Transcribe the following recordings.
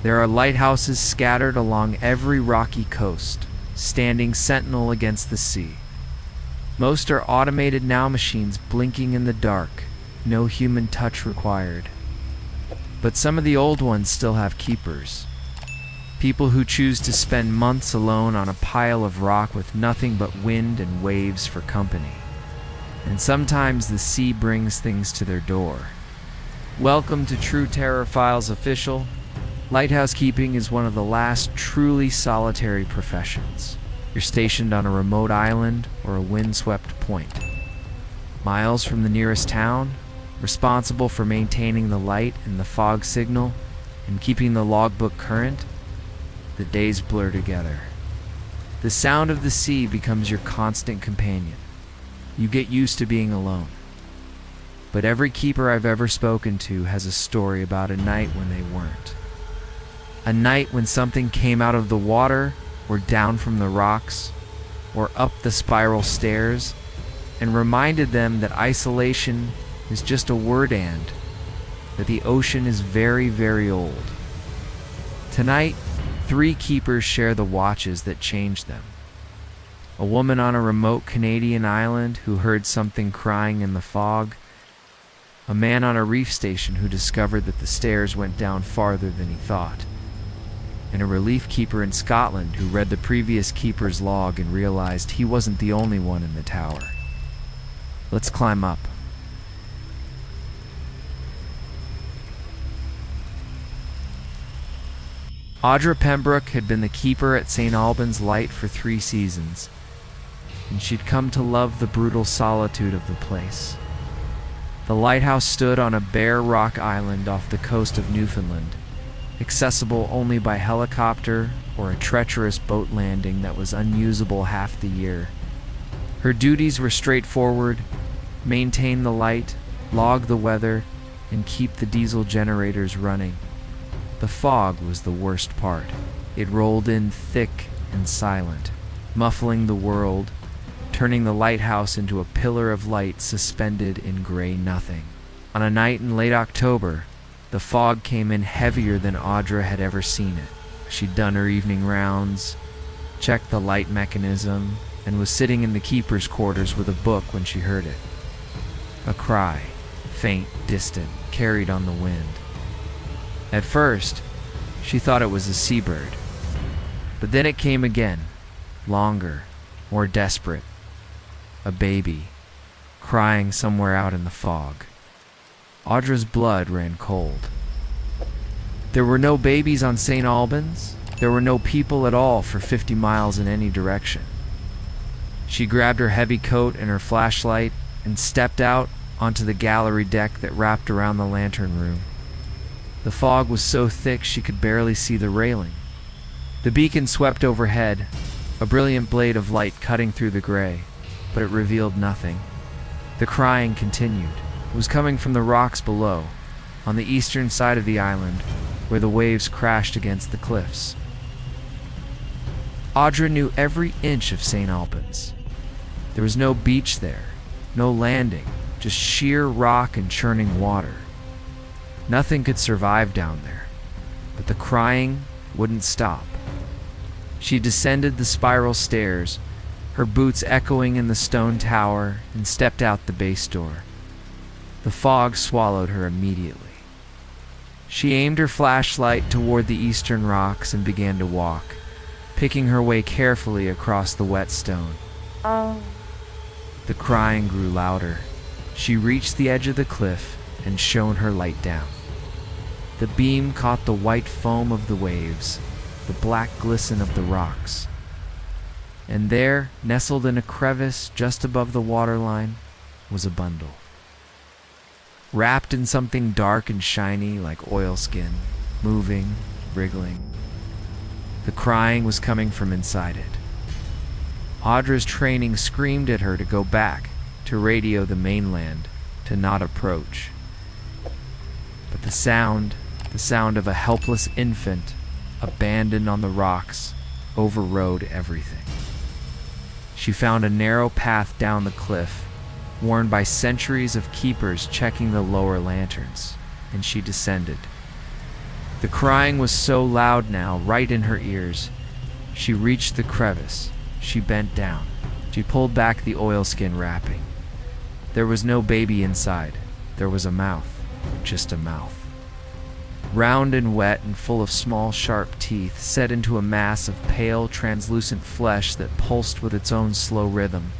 There are lighthouses scattered along every rocky coast, standing sentinel against the sea. Most are automated now machines blinking in the dark, no human touch required. But some of the old ones still have keepers. People who choose to spend months alone on a pile of rock with nothing but wind and waves for company. And sometimes the sea brings things to their door. Welcome to True Terror Files Official. Lighthouse keeping is one of the last truly solitary professions. You're stationed on a remote island or a windswept point, miles from the nearest town, responsible for maintaining the light and the fog signal and keeping the logbook current. The days blur together. The sound of the sea becomes your constant companion. You get used to being alone. But every keeper I've ever spoken to has a story about a night when they weren't. A night when something came out of the water or down from the rocks or up the spiral stairs and reminded them that isolation is just a word and that the ocean is very, very old. Tonight, 3 keepers share the watches that changed them. A woman on a remote Canadian island who heard something crying in the fog. A man on a reef station who discovered that the stairs went down farther than he thought. And a relief keeper in Scotland who read the previous keeper's log and realized he wasn't the only one in the tower. Let's climb up. Audra Pembroke had been the keeper at St. Alban's Light for 3 seasons, and she'd come to love the brutal solitude of the place. The lighthouse stood on a bare rock island off the coast of Newfoundland, accessible only by helicopter or a treacherous boat landing that was unusable half the year. Her duties were straightforward: maintain the light, log the weather, and keep the diesel generators running. The fog was the worst part. It rolled in thick and silent, muffling the world, turning the lighthouse into a pillar of light suspended in gray nothing. On a night in late October, the fog came in heavier than Audra had ever seen it. She'd done her evening rounds, checked the light mechanism, and was sitting in the keeper's quarters with a book when she heard it. A cry, faint, distant, carried on the wind. At first, she thought it was a seabird, but then it came again, longer, more desperate. A baby, crying somewhere out in the fog. Audra's blood ran cold. There were no babies on St. Albans. There were no people at all for 50 miles in any direction. She grabbed her heavy coat and her flashlight and stepped out onto the gallery deck that wrapped around the lantern room. The fog was so thick she could barely see the railing. The beacon swept overhead, a brilliant blade of light cutting through the gray, but it revealed nothing. The crying continued. It was coming from the rocks below, on the eastern side of the island, where the waves crashed against the cliffs. Audra knew every inch of St. Albans. There was no beach there, no landing, just sheer rock and churning water. Nothing could survive down there, but the crying wouldn't stop. She descended the spiral stairs, her boots echoing in the stone tower, and stepped out the base door. The fog swallowed her immediately. She aimed her flashlight toward the eastern rocks and began to walk, picking her way carefully across the wet stone. The crying grew louder. She reached the edge of the cliff and shone her light down. The beam caught the white foam of the waves, the black glisten of the rocks. And there, nestled in a crevice just above the waterline, was a bundle. Wrapped in something dark and shiny like oilskin, moving, wriggling. The crying was coming from inside it. Audra's training screamed at her to go back, to radio the mainland, to not approach. But the sound of a helpless infant, abandoned on the rocks, overrode everything. She found a narrow path down the cliff, worn by centuries of keepers checking the lower lanterns, and she descended. The crying was so loud now, right in her ears. She reached the crevice. She bent down. She pulled back the oilskin wrapping. There was no baby inside. There was a mouth. Just a mouth. Round and wet and full of small, sharp teeth, set into a mass of pale, translucent flesh that pulsed with its own slow rhythm.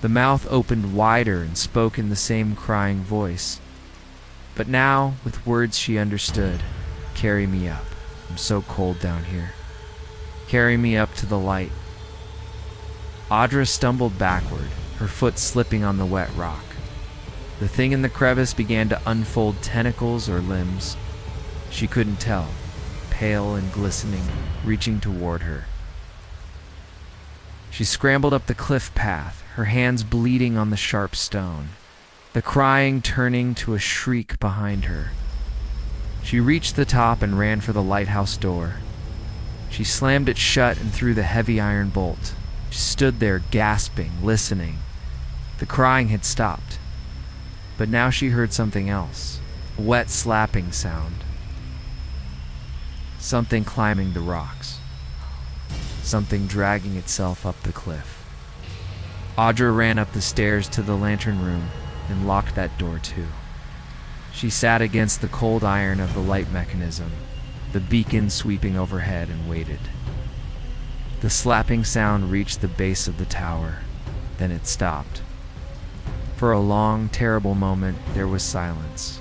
The mouth opened wider and spoke in the same crying voice. But now, with words she understood. Carry me up. I'm so cold down here. Carry me up to the light. Audra stumbled backward, her foot slipping on the wet rock. The thing in the crevice began to unfold tentacles or limbs. She couldn't tell, pale and glistening, reaching toward her. She scrambled up the cliff path, her hands bleeding on the sharp stone, the crying turning to a shriek behind her. She reached the top and ran for the lighthouse door. She slammed it shut and threw the heavy iron bolt. She stood there gasping, listening. The crying had stopped. But now she heard something else, a wet slapping sound. Something climbing the rocks. Something dragging itself up the cliff. Audra ran up the stairs to the lantern room and locked that door too. She sat against the cold iron of the light mechanism, the beacon sweeping overhead, and waited. The slapping sound reached the base of the tower, then it stopped. For a long, terrible moment, there was silence.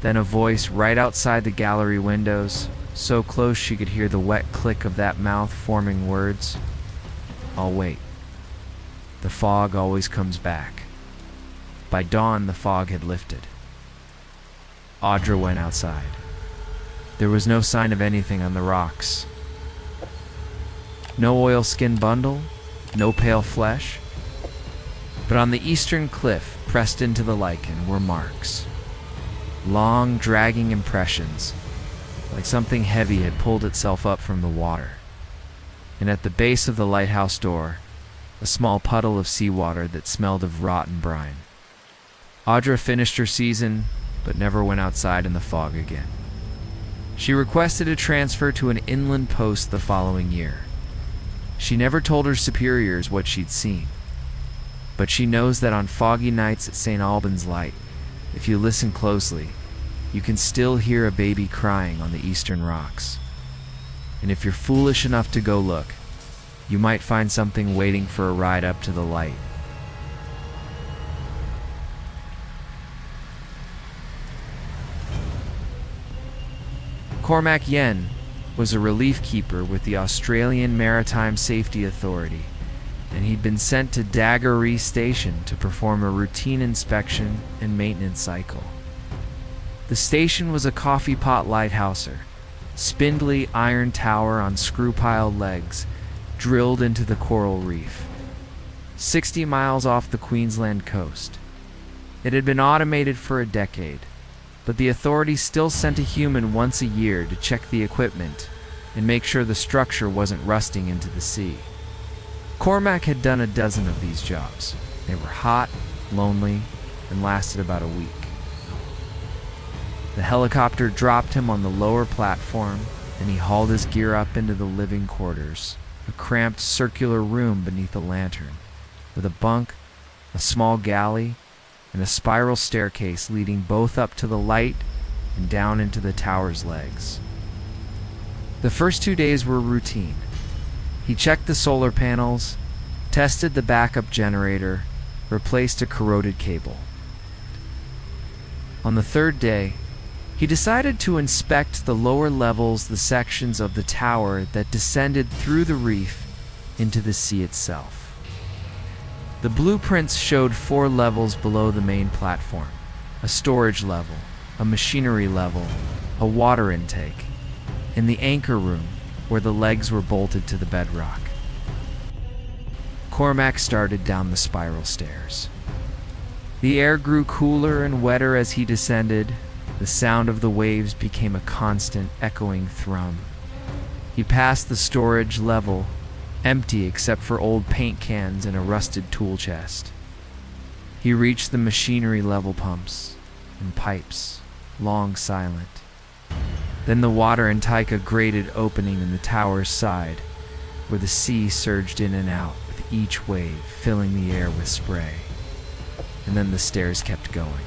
Then a voice right outside the gallery windows, so close she could hear the wet click of that mouth forming words. I'll wait. The fog always comes back. By dawn, the fog had lifted. Audra went outside. There was no sign of anything on the rocks. No oilskin bundle, no pale flesh. But on the eastern cliff, pressed into the lichen, were marks. Long, dragging impressions, like something heavy had pulled itself up from the water. And at the base of the lighthouse door, a small puddle of seawater that smelled of rotten brine. Audra finished her season, but never went outside in the fog again. She requested a transfer to an inland post the following year. She never told her superiors what she'd seen, but she knows that on foggy nights at St. Alban's Light, if you listen closely, you can still hear a baby crying on the eastern rocks. And if you're foolish enough to go look, you might find something waiting for a ride up to the light. Cormac Yen was a relief keeper with the Australian Maritime Safety Authority, and he'd been sent to Dagger Reef Station to perform a routine inspection and maintenance cycle. The station was a coffee pot lighthouser, spindly iron tower on screw-piled legs, drilled into the coral reef, 60 miles off the Queensland coast. It had been automated for a decade, but the authority still sent a human once a year to check the equipment and make sure the structure wasn't rusting into the sea. Cormac had done a dozen of these jobs. They were hot, lonely, and lasted about a week. The helicopter dropped him on the lower platform, and he hauled his gear up into the living quarters, a cramped circular room beneath a lantern, with a bunk, a small galley, and a spiral staircase leading both up to the light and down into the tower's legs. The first 2 days were routine. He checked the solar panels, tested the backup generator, replaced a corroded cable. On the third day, he decided to inspect the lower levels, the sections of the tower that descended through the reef into the sea itself. The blueprints showed 4 levels below the main platform: a storage level, a machinery level, a water intake, and the anchor room where the legs were bolted to the bedrock. Cormac started down the spiral stairs. The air grew cooler and wetter as he descended. The sound of the waves became a constant, echoing thrum. He passed the storage level, empty except for old paint cans and a rusted tool chest. He reached the machinery level pumps. and pipes, long silent. Then the water in Taika grated opening in the tower's side, where the sea surged in and out with each wave filling the air with spray. And then the stairs kept going.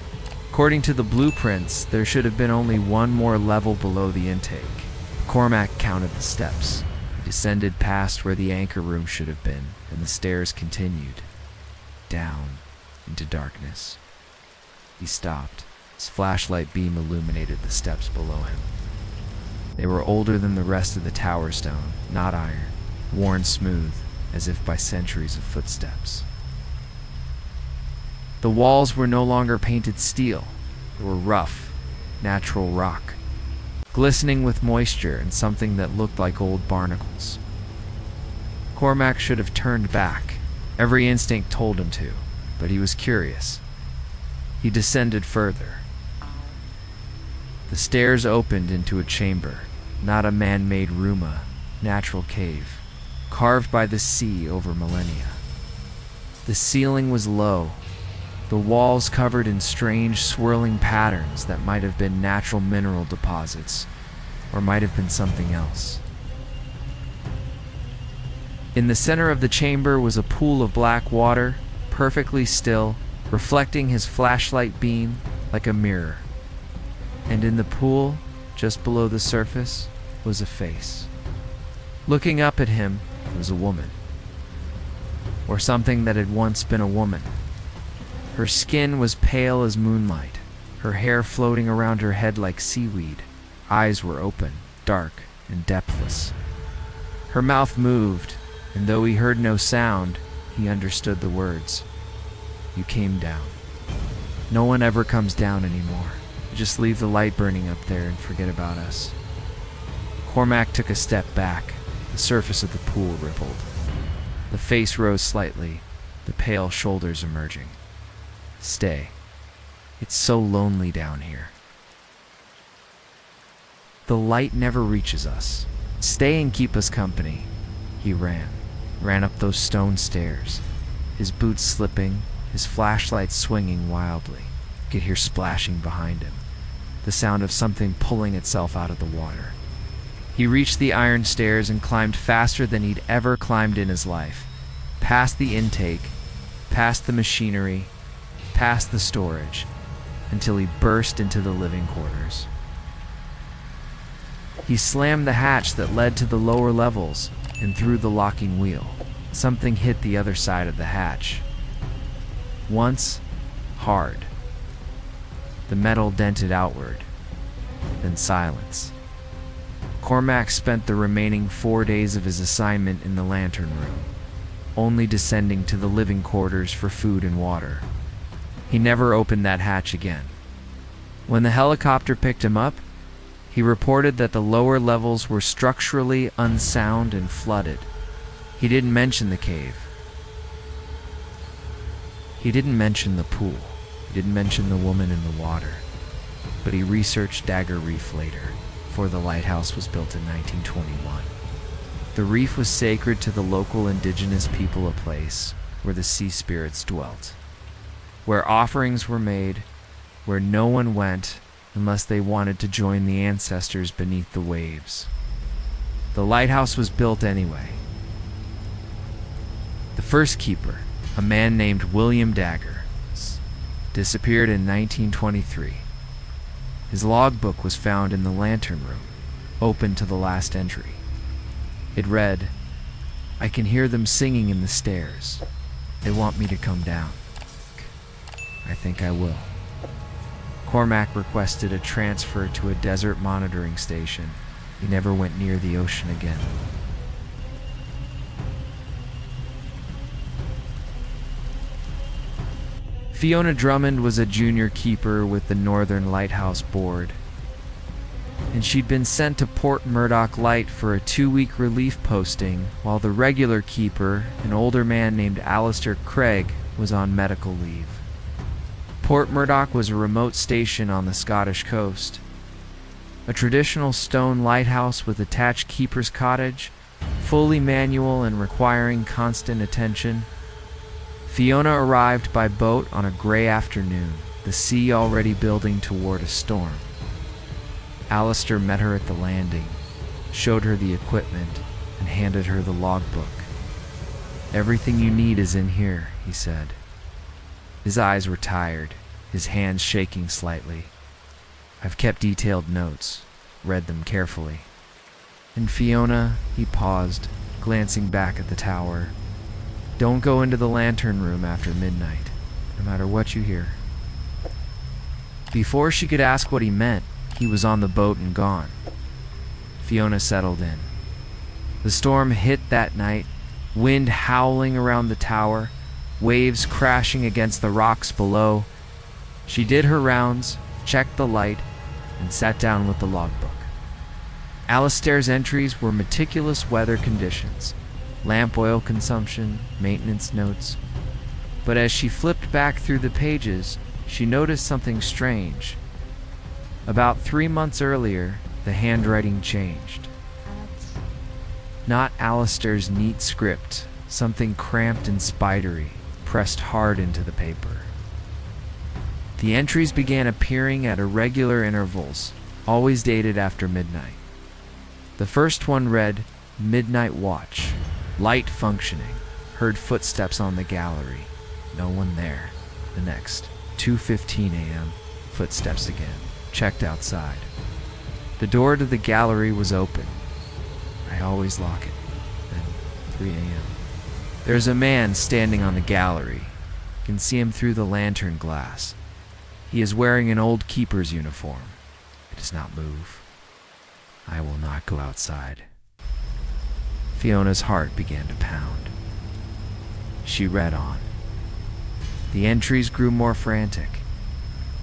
According to the blueprints, there should have been only one more level below the intake. Cormac counted the steps. He descended past where the anchor room should have been, and the stairs continued, down into darkness. He stopped. His flashlight beam illuminated the steps below him. They were older than the rest of the tower stone, not iron, worn smooth, as if by centuries of footsteps. The walls were no longer painted steel. They were rough, natural rock, glistening with moisture and something that looked like old barnacles. Cormac should have turned back. Every instinct told him to, but he was curious. He descended further. The stairs opened into a chamber, not a man-made room, a natural cave, carved by the sea over millennia. The ceiling was low, the walls covered in strange swirling patterns that might have been natural mineral deposits, or might have been something else. In the center of the chamber was a pool of black water, perfectly still, reflecting his flashlight beam like a mirror. And in the pool, just below the surface, was a face. Looking up at him was a woman. Or something that had once been a woman. Her skin was pale as moonlight, her hair floating around her head like seaweed. Eyes were open, dark, and depthless. Her mouth moved, and though he heard no sound, he understood the words. You came down. No one ever comes down anymore. Just leave the light burning up there and forget about us. Cormac took a step back. The surface of the pool rippled. The face rose slightly, the pale shoulders emerging. Stay. It's so lonely down here. The light never reaches us. Stay and keep us company. He ran up those stone stairs, his boots slipping, his flashlight swinging wildly. You could hear splashing behind him, the sound of something pulling itself out of the water. He reached the iron stairs and climbed faster than he'd ever climbed in his life, past the intake, past the machinery, past the storage, until he burst into the living quarters. He slammed the hatch that led to the lower levels and threw the locking wheel. Something hit the other side of the hatch. Once, hard. The metal dented outward, then silence. Cormac spent the remaining 4 days of his assignment in the lantern room, only descending to the living quarters for food and water. He never opened that hatch again. When the helicopter picked him up, he reported that the lower levels were structurally unsound and flooded. He didn't mention the cave. He didn't mention the pool. He didn't mention the woman in the water. But he researched Dagger Reef later, before the lighthouse was built in 1921. The reef was sacred to the local indigenous people, a place where the sea spirits dwelt, where offerings were made, where no one went unless they wanted to join the ancestors beneath the waves. The lighthouse was built anyway. The first keeper, a man named William Dagger, disappeared in 1923. His logbook was found in the lantern room, open to the last entry. It read, "I can hear them singing in the stairs. They want me to come down. I think I will." Cormac requested a transfer to a desert monitoring station. He never went near the ocean again. Fiona Drummond was a junior keeper with the Northern Lighthouse Board, and she'd been sent to Port Murdock Light for a 2-week relief posting while the regular keeper, an older man named Alistair Craig, was on medical leave. Port Murdock was a remote station on the Scottish coast. A traditional stone lighthouse with attached keeper's cottage, fully manual and requiring constant attention. Fiona arrived by boat on a gray afternoon, the sea already building toward a storm. Alistair met her at the landing, showed her the equipment, and handed her the logbook. "Everything you need is in here," he said. His eyes were tired, his hands shaking slightly. "I've kept detailed notes, read them carefully." "And Fiona," he paused, glancing back at the tower, "don't go into the lantern room after midnight, no matter what you hear." Before she could ask what he meant, he was on the boat and gone. Fiona settled in. The storm hit that night, wind howling around the tower, waves crashing against the rocks below. She did her rounds, checked the light, and sat down with the logbook. Alistair's entries were meticulous weather conditions, lamp oil consumption, maintenance notes. But as she flipped back through the pages, she noticed something strange. About 3 months earlier, the handwriting changed. Not Alistair's neat script, something cramped and spidery, pressed hard into the paper. The entries began appearing at irregular intervals, always dated after midnight. The first one read, "Midnight watch, light functioning, heard footsteps on the gallery, no one there." The next, 2:15 a.m., footsteps again, checked outside. The door to the gallery was open. I always lock it. Then 3 a.m. There's a man standing on the gallery. You can see him through the lantern glass. He is wearing an old keeper's uniform. He does not move. I will not go outside. Fiona's heart began to pound. She read on. The entries grew more frantic.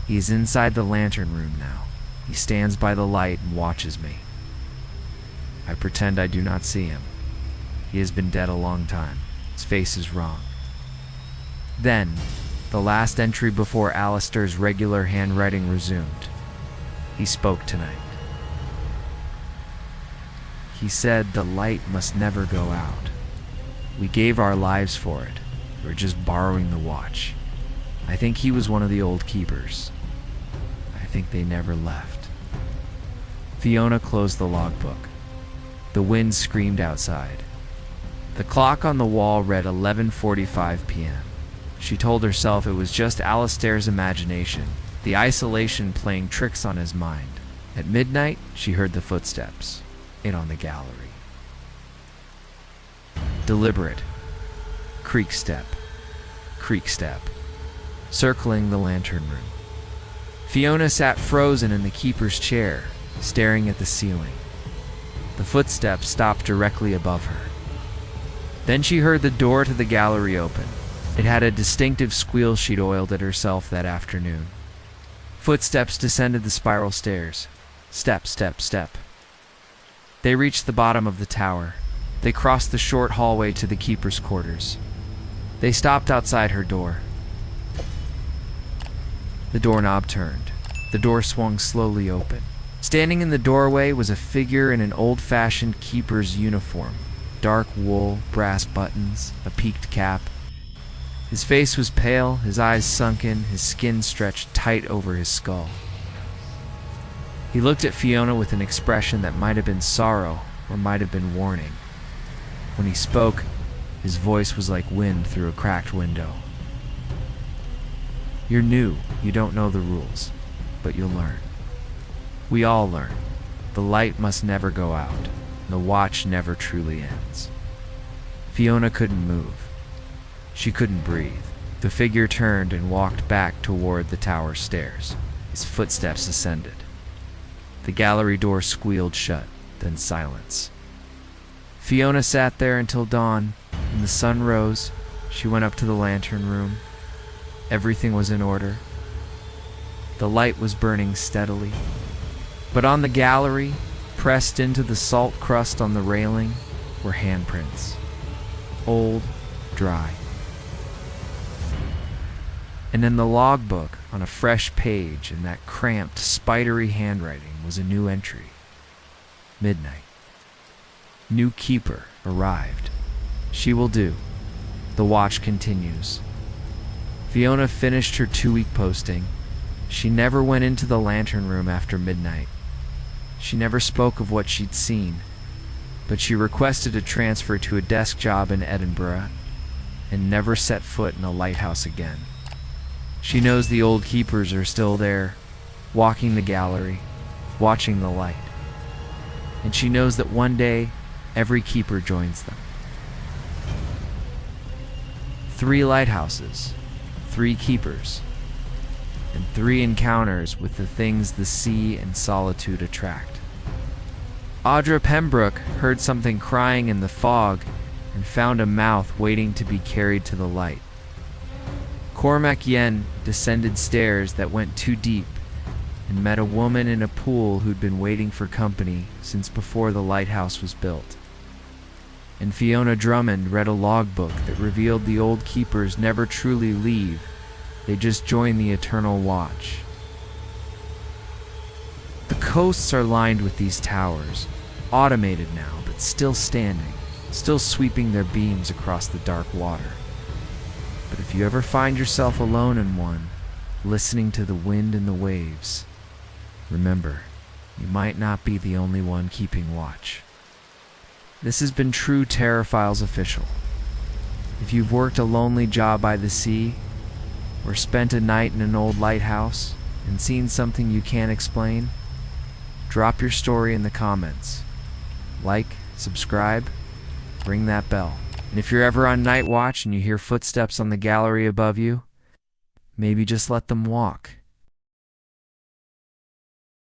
He is inside the lantern room now. He stands by the light and watches me. I pretend I do not see him. He has been dead a long time. His face is wrong. Then, the last entry before Alistair's regular handwriting resumed. He spoke tonight. He said the light must never go out. We gave our lives for it. We're just borrowing the watch. I think he was one of the old keepers. I think they never left. Fiona closed the logbook. The wind screamed outside. The clock on the wall read 11:45 p.m. She told herself it was just Alistair's imagination, the isolation playing tricks on his mind. At midnight, she heard the footsteps, in on the gallery. Deliberate. Creak step, circling the lantern room. Fiona sat frozen in the keeper's chair, staring at the ceiling. The footsteps stopped directly above her. Then she heard the door to the gallery open. It had a distinctive squeal she'd oiled it herself that afternoon. Footsteps descended the spiral stairs. Step, step, step. They reached the bottom of the tower. They crossed the short hallway to the keeper's quarters. They stopped outside her door. The doorknob turned. The door swung slowly open. Standing in the doorway was a figure in an old-fashioned keeper's uniform. Dark wool, brass buttons, a peaked cap. His face was pale, his eyes sunken, his skin stretched tight over his skull. He looked at Fiona with an expression that might have been sorrow or might have been warning. When he spoke, his voice was like wind through a cracked window. "You're new, you don't know the rules, but you'll learn. We all learn. The light must never go out. The watch never truly ends." Fiona couldn't move. She couldn't breathe. The figure turned and walked back toward the tower stairs. His footsteps ascended. The gallery door squealed shut, then silence. Fiona sat there until dawn. When the sun rose, she went up to the lantern room. Everything was in order. The light was burning steadily. But on the gallery, pressed into the salt crust on the railing, were handprints. Old, dry. And in the logbook, on a fresh page in that cramped, spidery handwriting, was a new entry. Midnight. New keeper arrived. She will do. The watch continues. Fiona finished her 2-week posting, She never went into the lantern room after midnight. She never spoke of what she'd seen, but she requested a transfer to a desk job in Edinburgh and never set foot in a lighthouse again. She knows the old keepers are still there, walking the gallery, watching the light. And she knows that one day, every keeper joins them. 3 lighthouses, 3 keepers, and 3 encounters with the things the sea and solitude attract. Audra Pembroke heard something crying in the fog and found a mouth waiting to be carried to the light. Cormac Yen descended stairs that went too deep and met a woman in a pool who'd been waiting for company since before the lighthouse was built. And Fiona Drummond read a logbook that revealed the old keepers never truly leave, they just join the eternal watch. The coasts are lined with these towers, automated now, but still standing, still sweeping their beams across the dark water. But if you ever find yourself alone in one, listening to the wind and the waves, remember, you might not be the only one keeping watch. This has been True Terror Files Official. If you've worked a lonely job by the sea, or spent a night in an old lighthouse and seen something you can't explain, drop your story in the comments. Like, subscribe, ring that bell. And if you're ever on night watch and you hear footsteps on the gallery above you, maybe just let them walk.